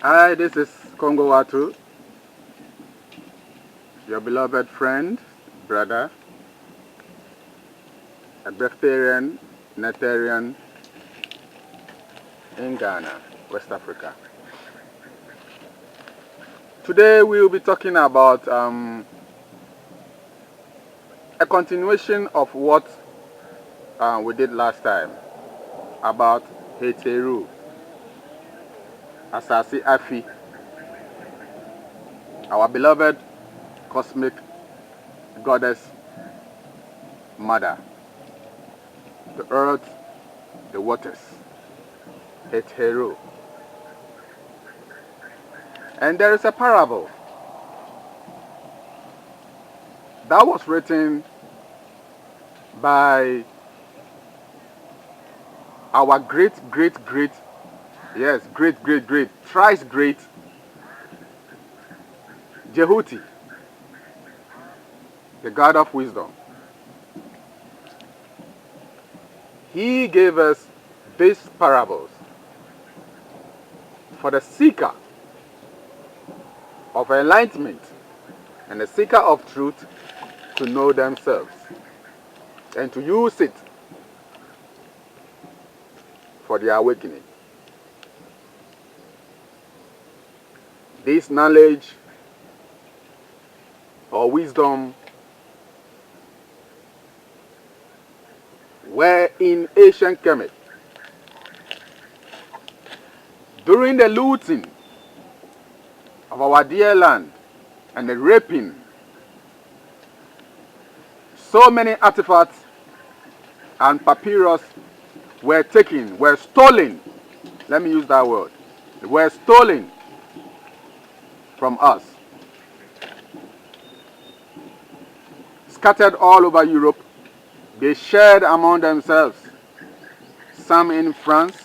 Hi, this is Kongo Watu, your beloved friend, brother, a breatharian, Netarian in Ghana, West Africa. Today we will be talking about a continuation of what we did last time about Hetheru, Asasi Afi, our beloved cosmic goddess mother, the earth, the waters, Hetheru. And there is a parable that was written by our great, thrice great Jehuti, the God of wisdom. He gave us these parables for the seeker of enlightenment and the seeker of truth to know themselves and to use it for their awakening. This knowledge or wisdom were in ancient Kemet. During the looting of our dear land and the raping, so many artifacts and papyrus were stolen. Let me use that word. Were stolen from us. Scattered all over Europe, they shared among themselves. Some in France,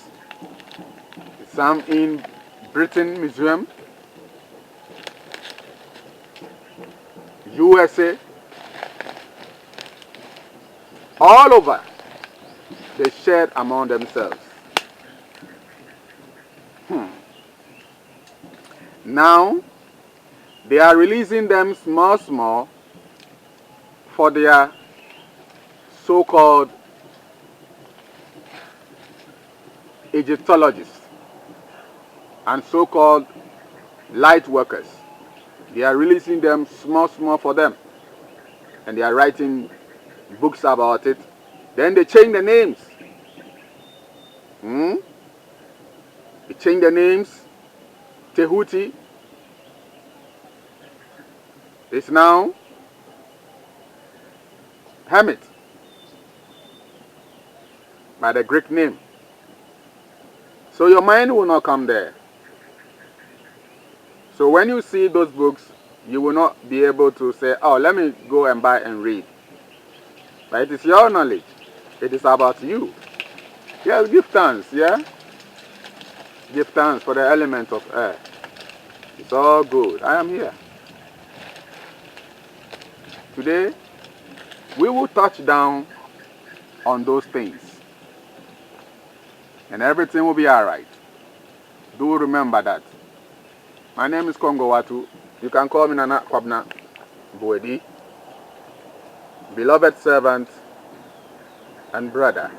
some in Britain Museum, USA, all over, they shared among themselves. Now, they are releasing them small for their so-called Egyptologists and so-called light workers. They are releasing them small for them, and they are writing books about it. Then they change the names. They change the names. Tehuti is now Hermit by the Greek name. So your mind will not come there. So when you see those books, you will not be able to say, oh, let me go and buy and read. But it is your knowledge. It is about you. Yes, give thanks, yeah? Give thanks for the element of air. It's all good. I am here. Today, we will touch down on those things. And everything will be alright. Do remember that. My name is Kongo Watu. You can call me Nana Kwabna Boedi, beloved servant and brother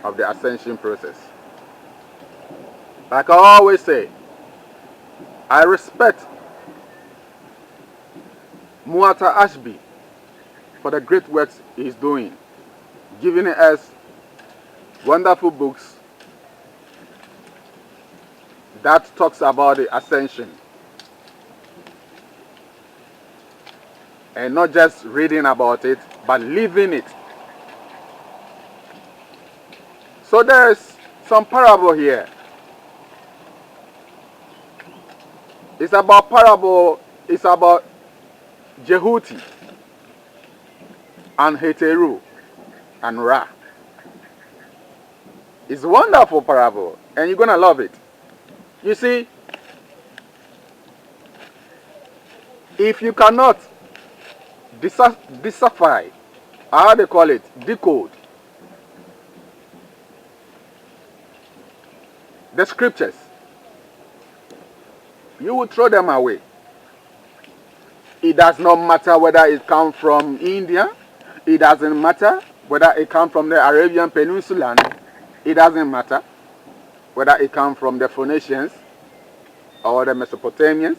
of the ascension process. Like I always say, I respect Muata Ashby for the great works he is doing, giving us wonderful books that talks about the ascension. And not just reading about it, but living it. So there's some parable here. It's about Jehuti and Hetheru and Ra. It's a wonderful parable, and you're going to love it. You see, if you cannot decipher, how they call it, decode the scriptures, you will throw them away. It does not matter whether it comes from India. It doesn't matter whether it comes from the Arabian Peninsula. It doesn't matter whether it comes from the Phoenicians or the Mesopotamians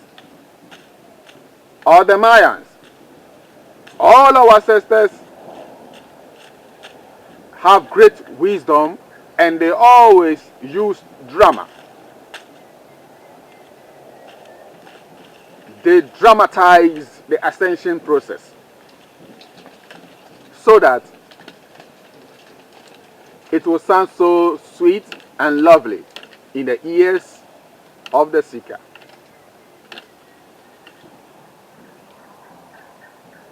or the Mayans. All our ancestors have great wisdom, and they always use drama. They dramatize the ascension process so that it will sound so sweet and lovely in the ears of the seeker.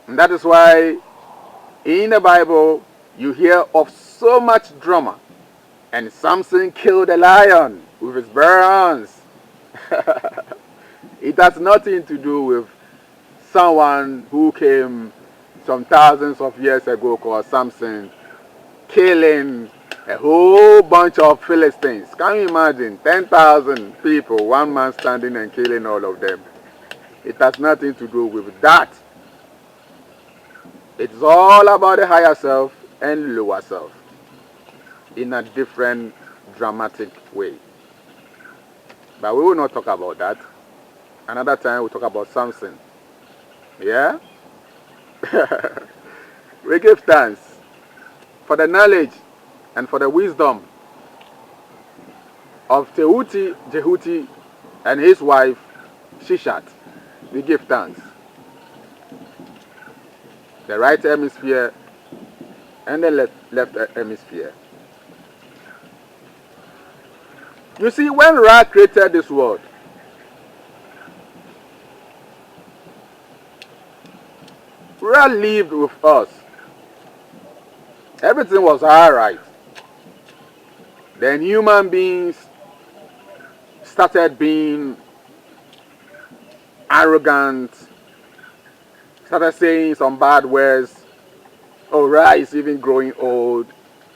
And that is why in the Bible you hear of so much drama. And Samson killed a lion with his bare hands. It has nothing to do with someone who came some thousands of years ago called Samson killing a whole bunch of Philistines. Can you imagine? 10,000 people, one man standing and killing all of them. It has nothing to do with that. It's all about the higher self and lower self in a different dramatic way. But we will not talk about that. Another time we'll talk about Samson. Yeah? We give thanks for the knowledge and for the wisdom of Jehuti and his wife Shishat. We give thanks. The right hemisphere and the left hemisphere. You see, when Ra created this world, Ra lived with us. Everything was alright. Then human beings started being arrogant, started saying some bad words. Oh, Ra is even growing old.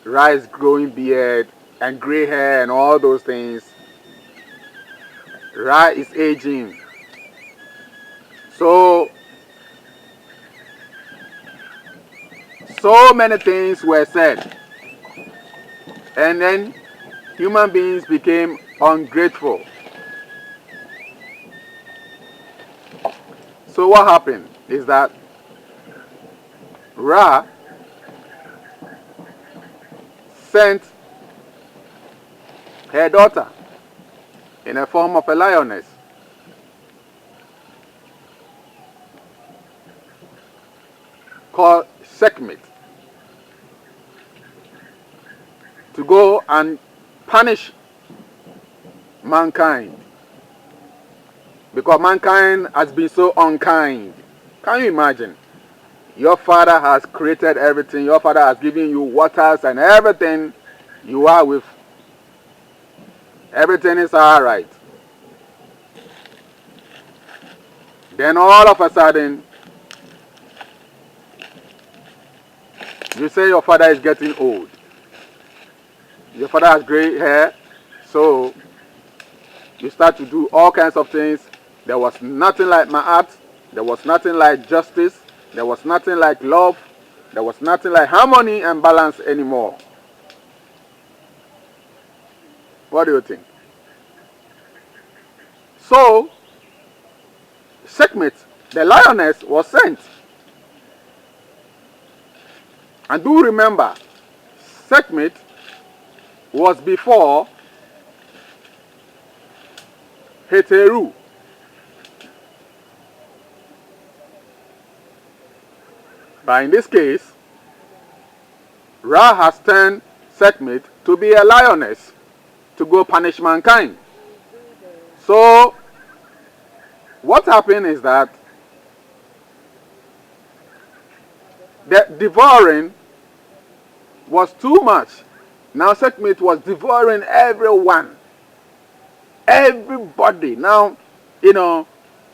Ra is growing beard and gray hair and all those things. Ra is aging. So many things were said. And then human beings became ungrateful. So what happened is that Ra sent her daughter in the form of a lioness called Sekhmet to go and punish mankind, because mankind has been so unkind. Can you imagine? Your father has created everything. Your father has given you waters and everything. You are with. Everything is all right. Then all of a sudden, you say your father is getting old. Your father has gray hair, so you start to do all kinds of things. There was nothing like ma'at. There was nothing like justice. There was nothing like love. There was nothing like harmony and balance anymore. What do you think? So, Sekhmet, the lioness, was sent. And do remember, Sekhmet was before Hetheru. But in this case, Ra has turned Sekhmet to be a lioness to go punish mankind. So, what happened is that the devouring was too much. Now Sekhmet was devouring everyone. Everybody. Now,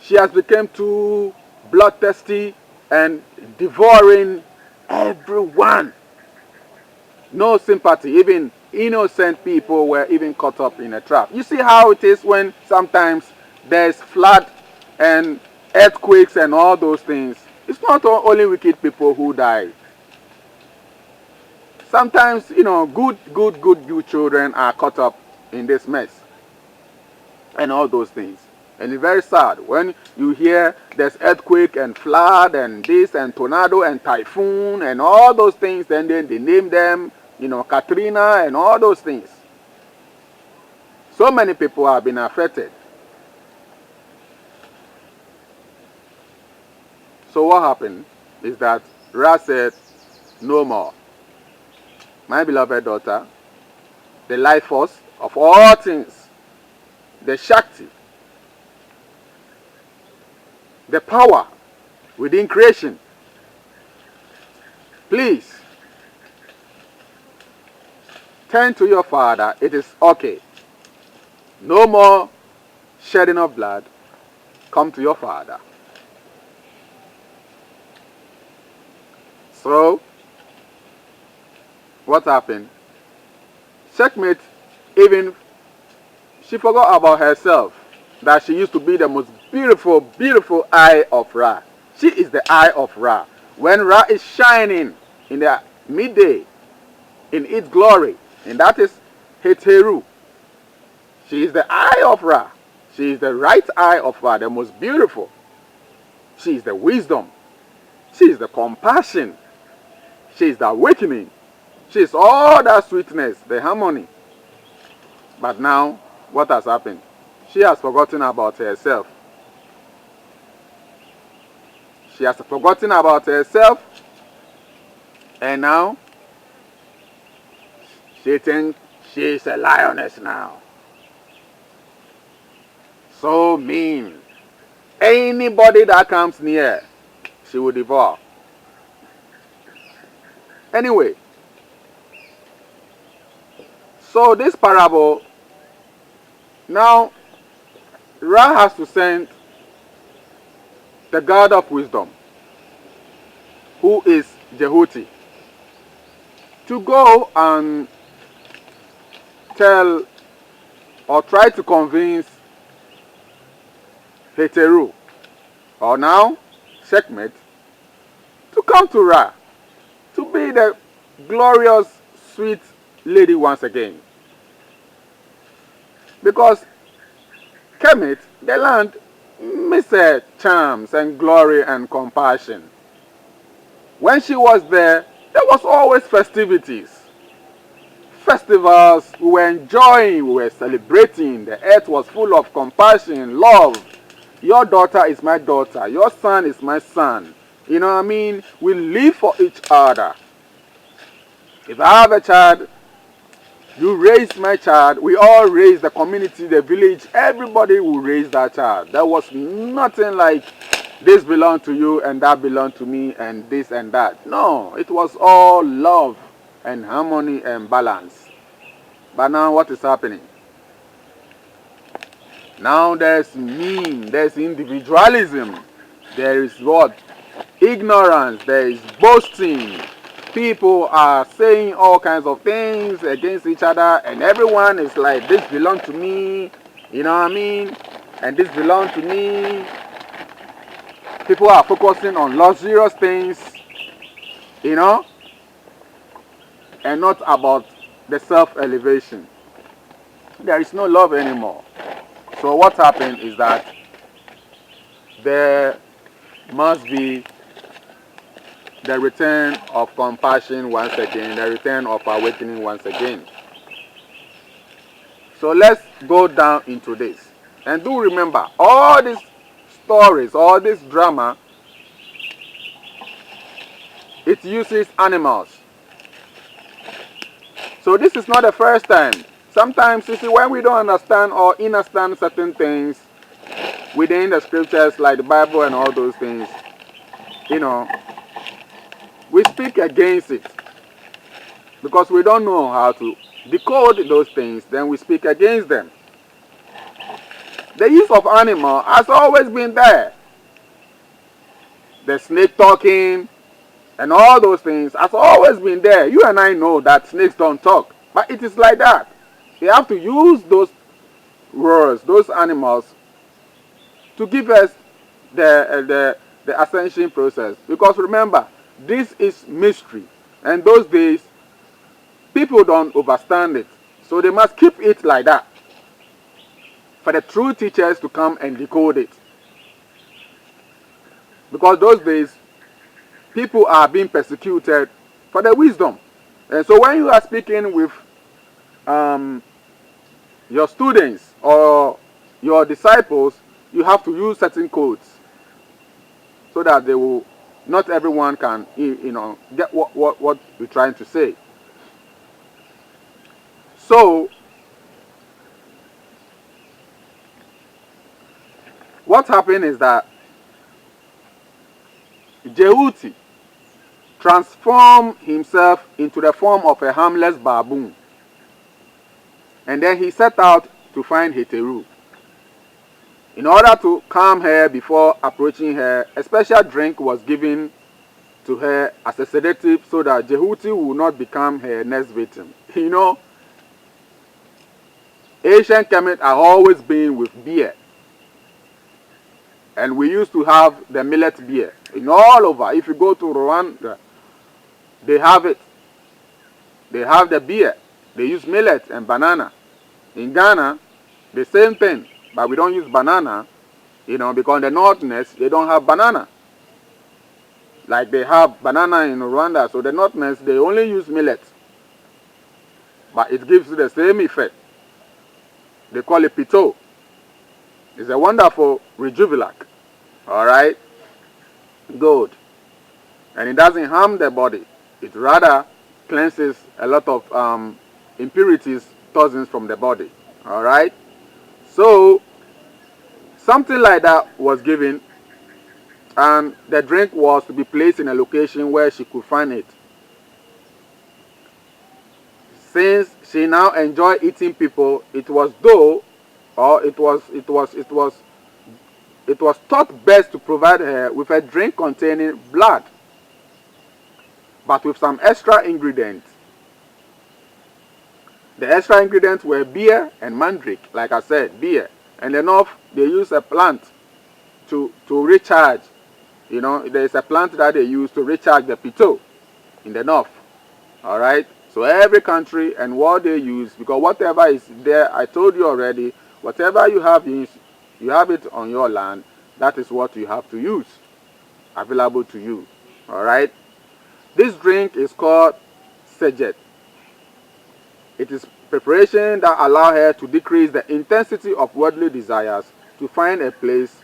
she has become too bloodthirsty and devouring everyone. No sympathy. Even innocent people were even caught up in a trap. You see how it is when sometimes there's flood and earthquakes and all those things, it's not only wicked people who die. Sometimes, good children are caught up in this mess and all those things. And it's very sad when you hear there's earthquake and flood and this and tornado and typhoon and all those things, then they name them, Katrina and all those things. So many people have been affected. So what happened is that Ra said, no more. My beloved daughter, the life force of all things, the Shakti, the power within creation, please turn to your father. It is okay. No more shedding of blood. Come to your father. So, what happened? Checkmate, even she forgot about herself, that she used to be the most beautiful, beautiful eye of Ra. She is the eye of Ra. When Ra is shining in the midday, in its glory, and that is Hetheru. She is the eye of Ra. She is the right eye of Ra, the most beautiful. She is the wisdom. She is the compassion. She is the awakening. She is all that sweetness, the harmony. But now, what has happened? She has forgotten about herself. She has forgotten about herself. And now, she thinks she is a lioness now. So mean. Anybody that comes near, she will devour. Anyway, so this parable, now Ra has to send the God of wisdom, who is Jehuti, to go and tell or try to convince Hetheru, or now Checkmate, to come to Ra, to be the glorious, sweet lady once again. Because Kemet, the land, missed charms and glory and compassion. When she was there was always festivities. Festivals, we were enjoying, we were celebrating. The earth was full of compassion, love. Your daughter is my daughter. Your son is my son. You know what I mean? We live for each other. If I have a child, you raise my child. We all raise the community, the village. Everybody will raise that child. There was nothing like this belongs to you and that belongs to me and this and that. No, it was all love and harmony and balance. But now what is happening? Now there's there's individualism. There is what? Ignorance. There is boasting. People are saying all kinds of things against each other, and everyone is like, this belongs to me, you know what I mean? And this belongs to me. People are focusing on luxurious things, and not about the self-elevation. There is no love anymore. So what happened is that there must be the return of compassion once again, the return of awakening once again. So let's go down into this. And do remember, all these stories, all this drama, it uses animals. So this is not the first time. Sometimes, you see, when we don't understand or understand certain things within the scriptures, like the Bible and all those things, we speak against it. Because we don't know how to decode those things, then we speak against them. The use of animal has always been there. The snake talking and all those things has always been there. You and I know that snakes don't talk, but it is like that. You have to use those words, those animals, to give us the ascension process. Because remember, this is mystery. And those days, people don't understand it. So they must keep it like that for the true teachers to come and decode it. Because those days, people are being persecuted for their wisdom. And so when you are speaking with your students or your disciples, you have to use certain codes so that they will, not everyone can, get what you're trying to say. So, what happened is that Jehuti transformed himself into the form of a harmless baboon. And then he set out to find Hetheru. In order to calm her before approaching her, a special drink was given to her as a sedative so that Jehuti would not become her next victim. Asian Kemet have always been with beer. And we used to have the millet beer. All over. If you go to Rwanda, they have it. They have the beer. They use millet and banana. In Ghana, the same thing. But we don't use banana, because in the northerners, they don't have banana. Like they have banana in Rwanda. So the northerners, they only use millet. But it gives you the same effect. They call it pito. It's a wonderful rejuvenac. Alright? Good. And it doesn't harm the body. It rather cleanses a lot of impurities, toxins from the body. Alright? So, something like that was given, and the drink was to be placed in a location where she could find it. Since she now enjoyed eating people, it was thought best to provide her with a drink containing blood, but with some extra ingredients. The extra ingredients were beer and mandrake, like I said, beer. And the north, they use a plant to recharge. There is a plant that they use to recharge the pito in the north. Alright? So every country and what they use, because whatever is there, I told you already, whatever you have it on your land, that is what you have to use, available to you. Alright? This drink is called sejet. It is preparation that allows her to decrease the intensity of worldly desires, to find a place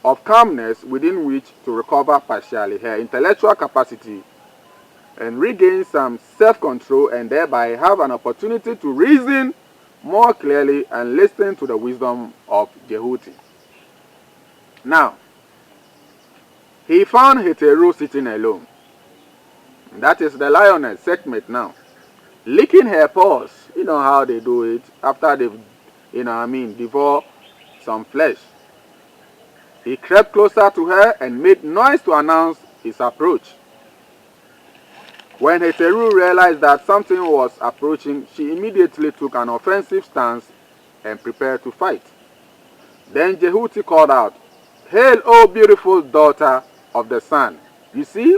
of calmness within which to recover partially her intellectual capacity and regain some self-control, and thereby have an opportunity to reason more clearly and listen to the wisdom of Jehuti. Now, he found Hetheru sitting alone. That is the lioness segment now. Licking her paws. You know how they do it after they've, devour some flesh. He crept closer to her and made noise to announce his approach. When Hetheru realized that something was approaching, she immediately took an offensive stance and prepared to fight. Then Jehuti called out, "Hail, O beautiful daughter of the sun." You see,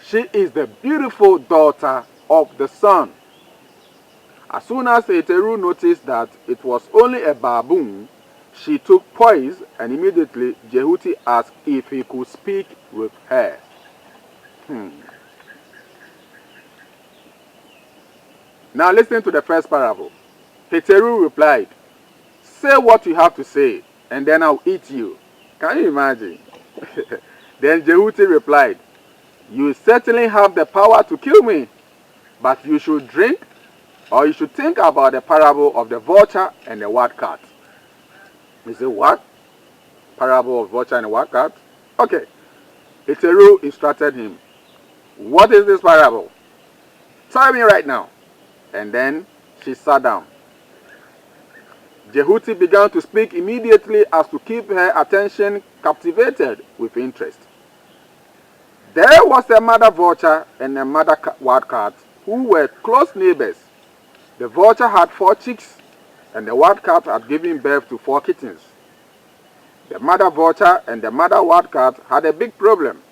she is the beautiful daughter of the sun. As soon as Hetheru noticed that it was only a baboon, she took poise, and immediately Jehuti asked if he could speak with her. Now listen to the first parable. Hetheru replied, "Say what you have to say, and then I'll eat you." Can you imagine? Then Jehuti replied, "You certainly have the power to kill me, but you should think about the parable of the vulture and the wild cat." You say, what? Parable of vulture and the wild cat? Okay. Hetheru instructed him, "What is this parable? Tell me right now." And then she sat down. Jehuti began to speak immediately as to keep her attention captivated with interest. There was a mother vulture and a mother wild cat who were close neighbors. The vulture had 4 chicks, and the wild cat had given birth to 4 kittens. The mother vulture and the mother wildcat had a big problem.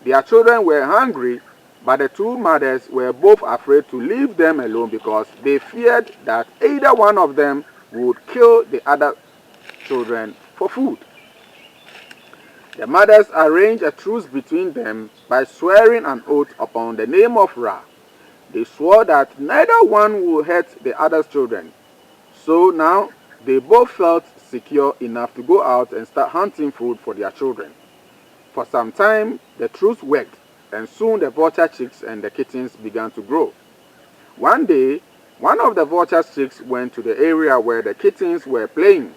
Their children were hungry, but the two mothers were both afraid to leave them alone because they feared that either one of them would kill the other children for food. The mothers arranged a truce between them by swearing an oath upon the name of Ra. They swore that neither one would hurt the other's children. So now they both felt secure enough to go out and start hunting food for their children. For some time, the truce worked, and soon the vulture chicks and the kittens began to grow. One day, one of the vulture chicks went to the area where the kittens were playing.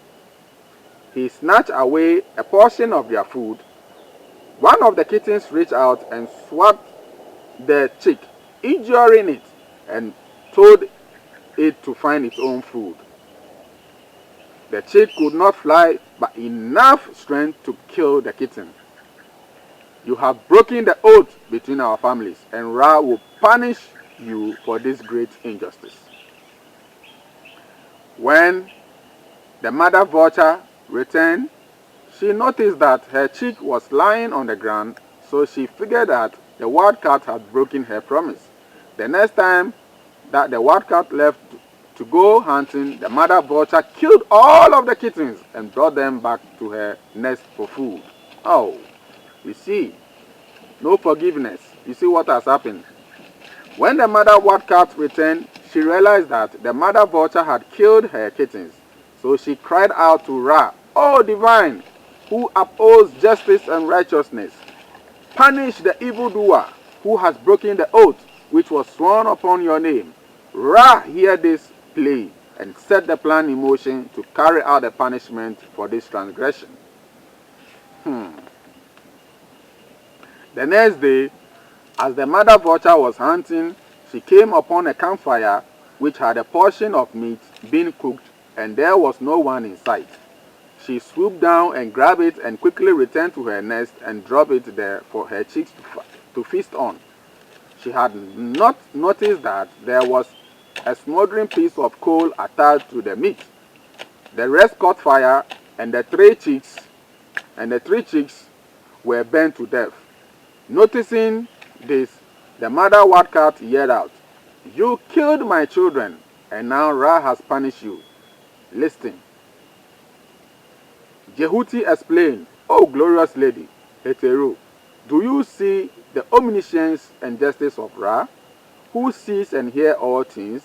He snatched away a portion of their food. One of the kittens reached out and swabbed the chick, injuring it, and told it to find its own food. The chick could not fly, but enough strength to kill the kitten. You have broken the oath between our families, and Ra will punish you for this great injustice. When the mother vulture returned, she noticed that her chick was lying on the ground, so she figured that the wildcat had broken her promise. The next time that the wildcat left to go hunting, the mother vulture killed all of the kittens and brought them back to her nest for food. Oh, you see, no forgiveness. You see what has happened. When the mother wildcat returned, she realized that the mother vulture had killed her kittens. So she cried out to Ra, "Oh divine, who upholds justice and righteousness, punish the evildoer who has broken the oath which was sworn upon your name." Ra heard this plea and set the plan in motion to carry out the punishment for this transgression. The next day, as the mother vulture was hunting, she came upon a campfire which had a portion of meat being cooked, and there was no one in sight. She swooped down and grabbed it and quickly returned to her nest and dropped it there for her chicks to feast on. She had not noticed that there was a smoldering piece of coal attached to the meat. The rest caught fire, and the three chicks were burnt to death. Noticing this, the mother wildcat yelled out, "You killed my children, and now Ra has punished you. Listen." Jehuti explained, "Oh glorious lady, Hetheru, do you see the omniscience and justice of Ra, who sees and hears all things?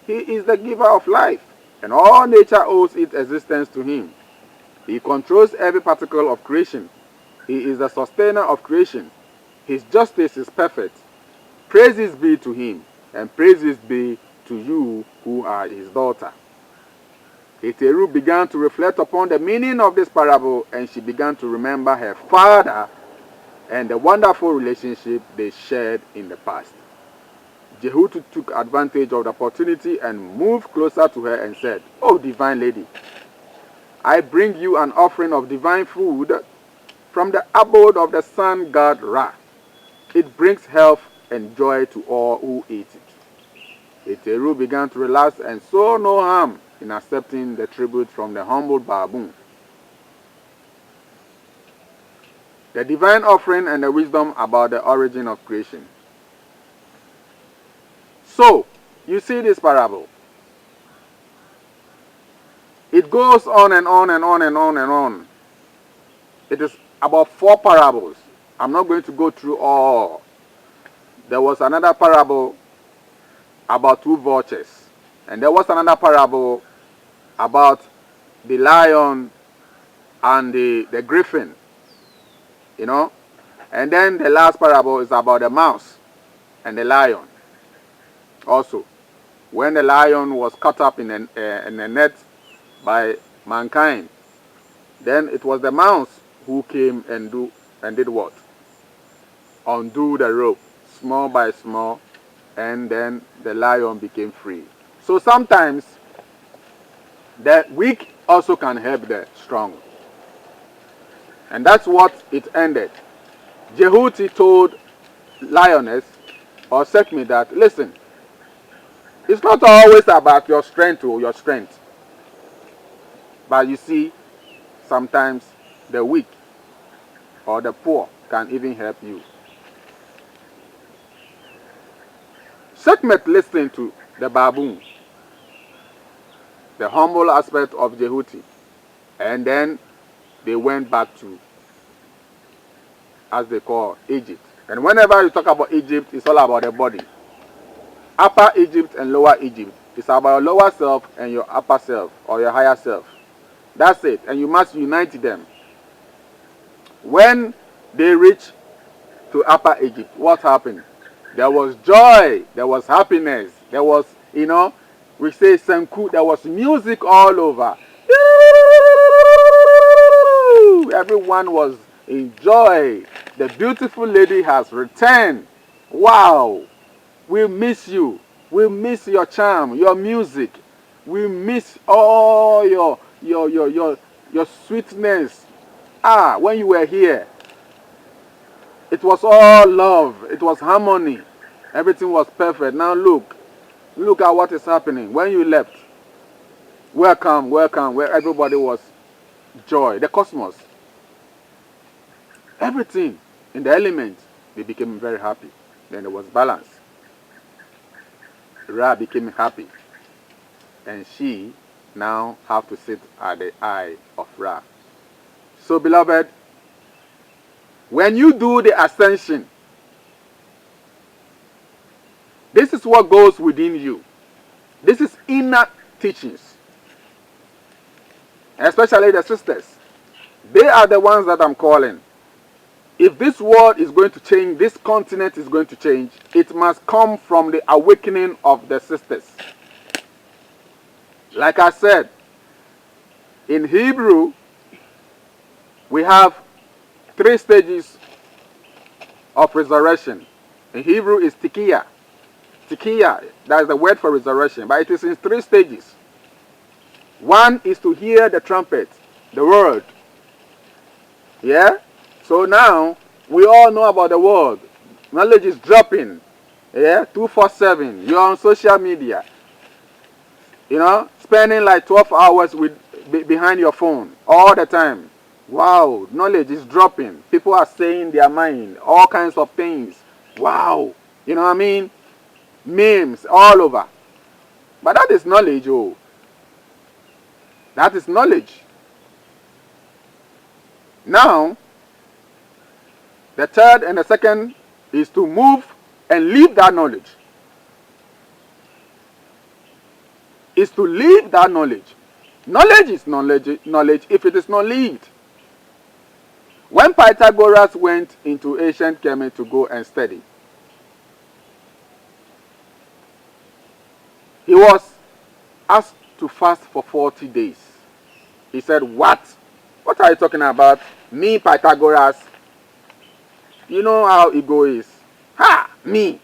He is the giver of life, and all nature owes its existence to him. He controls every particle of creation. He is the sustainer of creation. His justice is perfect. Praises be to him, and praises be to you who are his daughter." Hetheru began to reflect upon the meaning of this parable, and she began to remember her father and the wonderful relationship they shared in the past. Jehuti took advantage of the opportunity and moved closer to her and said, "Oh divine lady, I bring you an offering of divine food from the abode of the sun god Ra. It brings health and joy to all who eat it." Hetheru began to relax and saw no harm in accepting the tribute from the humble baboon. The divine offering and the wisdom about the origin of creation. So, you see this parable. It goes on and on and on and on and on. It is about 4 parables. I'm not going to go through all. There was another parable about 2 vultures. And there was another parable about the lion and the griffin. And then the last parable is about the mouse and the lion. Also, when the lion was caught up in a net by mankind, then it was the mouse who came and did what? Undo the rope, small by small, and then the lion became free. So sometimes the weak also can help the strong. And that's what it ended. Jehuti told lioness or Sekhmi that, listen, it's not always about your strength or your strength. But you see, sometimes the weak or the poor can even help you. Sekhmet listened to the baboon, the humble aspect of Jehuti, and then they went back to, as they call, Egypt. And whenever you talk about Egypt, it's all about the body. Upper Egypt and lower Egypt. It's about your lower self and your upper self or your higher self. That's it. And you must unite them. When they reached to Upper Egypt, what happened? There was joy. There was happiness. There was, we say Senku. There was music all over. Everyone was in joy. The beautiful lady has returned. Wow. We miss you. We miss your charm, your music. We miss all your sweetness. When you were here, it was all love. It was harmony. Everything was perfect. Now look at what is happening. When you left, welcome, where everybody was joy. The cosmos. Everything in the elements, they became very happy. Then there was balance. Ra became happy. And she now have to sit at the eye of Ra. So beloved, when you do the ascension, this is what goes within you. This is inner teachings. Especially the sisters. They are the ones that I'm calling. If this world is going to change, this continent is going to change, it must come from the awakening of the sisters. Like I said, in Hebrew, we have 3 stages of resurrection. In Hebrew is tikiya. Tikiya, that is the word for resurrection, but it is in 3 stages. One is to hear the trumpet, the word. Yeah? So now, we all know about the world. Knowledge is dropping. Yeah? 247. You're on social media. Spending like 12 hours behind your phone all the time. Wow, knowledge is dropping. People are saying their mind, all kinds of things. Wow, you know what I mean? Memes all over. But that is knowledge, oh. That is knowledge. Now, the third and the second is to move and leave that knowledge. Is to leave that knowledge. Knowledge is knowledge if it is not lived. When Pythagoras went into ancient Kemet to go and study, he was asked to fast for 40 days. He said, what? What are you talking about? Me, Pythagoras? You know how ego is. Me.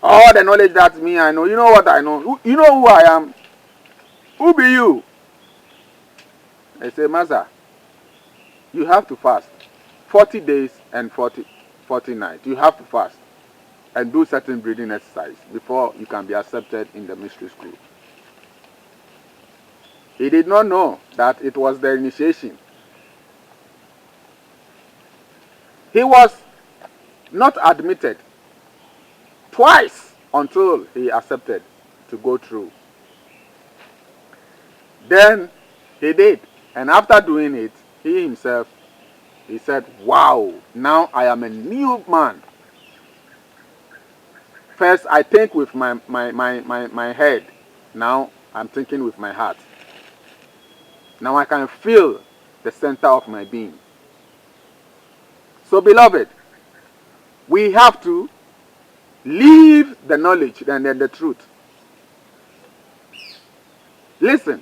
All the knowledge that me I know. You know what I know. You know who I am. Who be you? I say, Master, you have to fast 40 days and 40 nights. You have to fast and do certain breathing exercise before you can be accepted in the mystery school. He did not know that it was the initiation. He was not admitted twice until he accepted to go through. Then he did. And after doing it, he himself, he said, wow, now I am a new man. First, I think with my head. Now, I'm thinking with my heart. Now I can feel the center of my being. So, beloved, we have to leave the knowledge and then the truth. Listen.